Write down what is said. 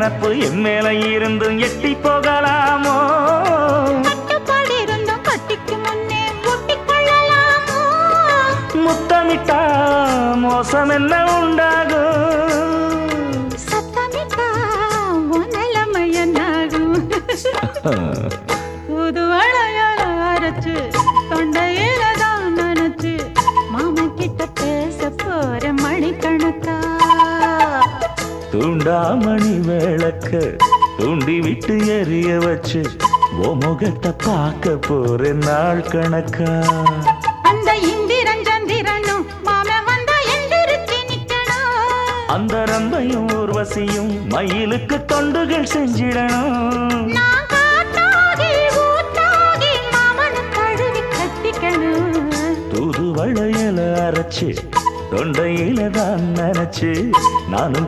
நினப்பு என் மேல இருந்தும் எட்டி போகலாமோ? கட்டுப்பாடு இருந்தும் கட்டிக்கு முன்னே ஒட்டிக் கொள்ளலாமோ? முத்தமிட்டா மோசம் என்ன உண்டாகும்? சத்தமிட்டா உன் நிலைமை என்னாகும்? புது வளையல அரைச்சு தொண்டையில தான் நினைச்சு மாமன் கிட்ட பேச போற மணிக்கணக்கா. தூண்டாமணி விளக்க தூண்டி விட்டு எரிய வச்சு ஓ முகத்தை பார்க்க போற நாள் கணக்கா. அந்த இந்திரன் சந்திரனும் மாமன் வந்தா எந்திரிச்சு நிக்கணும். அந்த ரம்பையும் ஊர்வசியும் மயிலுக்கு தொண்டுகள் செஞ்சிடணும். நான் காத்தாகி ஊத்தாகி மாமனை தழுவி கட்டிக்கணும். தூது வளையல அரைச்சு தொண்டையில தான் நினைச்சு நானும்